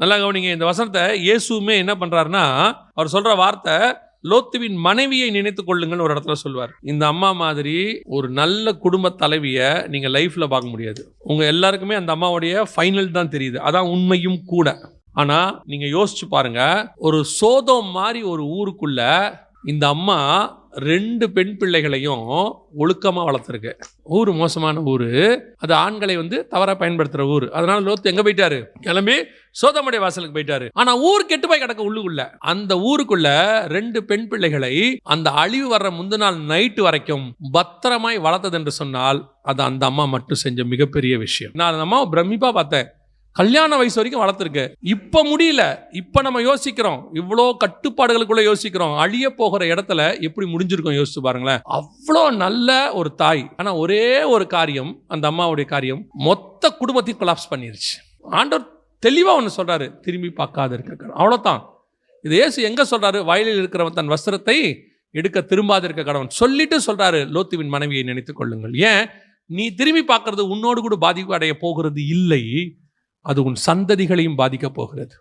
நல்லா கவனிங்க, இந்த வசனத்தை இயேசுமே என்ன பண்றாருன்னா, அவர் சொல்ற வார்த்தை லோத்துவின் மனைவியை நினைத்துக் கொள்ளுங்கள் ஒரு இடத்துல சொல்வார். இந்த அம்மா மாதிரி ஒரு நல்ல குடும்ப தலைவியை நீங்க லைஃப்ல பார்க்க முடியாது. உங்க எல்லாருக்குமே அந்த அம்மாவுடைய ஃபைனல் தான் தெரியுது, அதான் உண்மையும் கூட. ஆனா நீங்க யோசிச்சு பாருங்க, ஒரு சோதோம் மாதிரி ஒரு ஊருக்குள்ள இந்த அம்மா 2 பெண் பிள்ளைகளையும் ஒழுக்கமா வளர்த்துருக்கு. ஊரு மோசமான ஊரு, அது ஆண்களை தவறா பயன்படுத்துற ஊர். அதனால லோத்து எங்க போயிட்டாரு? கிளம்பி சோதோமுடைய வாசலுக்கு போயிட்டாரு. ஆனா ஊர் கெட்டு போய் கிடக்க உள்ளுக்குள்ள. அந்த ஊருக்குள்ள 2 பெண் பிள்ளைகளை அந்த அழிவு வர்ற முந்தின நாள் நைட்டு வரைக்கும் பத்திரமாய் வளர்த்தது என்று சொன்னால் அது அந்த அம்மா மட்டும் செஞ்ச மிகப்பெரிய விஷயம். நான் அந்த அம்மாவை பிரமிப்பா பார்த்தேன். கல்யாண வயசு வரைக்கும் வளர்த்துருக்கு. இப்ப முடியல. இப்ப நம்ம யோசிக்கிறோம், இவ்வளோ கட்டுப்பாடுகளுக்குள்ள யோசிக்கிறோம். அழிய போகிற இடத்துல எப்படி முடிஞ்சிருக்கும் யோசிச்சு பாருங்களேன். அவ்வளோ நல்ல ஒரு தாய். ஆனா ஒரே ஒரு காரியம், அந்த அம்மாவுடைய காரியம் மொத்த குடும்பத்தையும் கொலாப்ஸ் பண்ணிருச்சு. ஆண்டவர் தெளிவா ஒன்று சொல்றாரு, திரும்பி பார்க்காத இருக்க. அவ்வளோதான். இது இயேசு எங்க சொல்றாரு? வயலில் இருக்கிறவன் தன் வஸ்திரத்தை எடுக்க திரும்பாத இருக்க கடவன் சொல்லிட்டு சொல்றாரு, லோத்துவின் மனைவியை நினைத்துக் கொள்ளுங்கள். ஏன்? நீ திரும்பி பார்க்கறது உன்னோடு கூட பாதிப்பு அடைய போகிறது இல்லை, அது உன் சந்ததிகளையும் பாதிக்க போகிறது.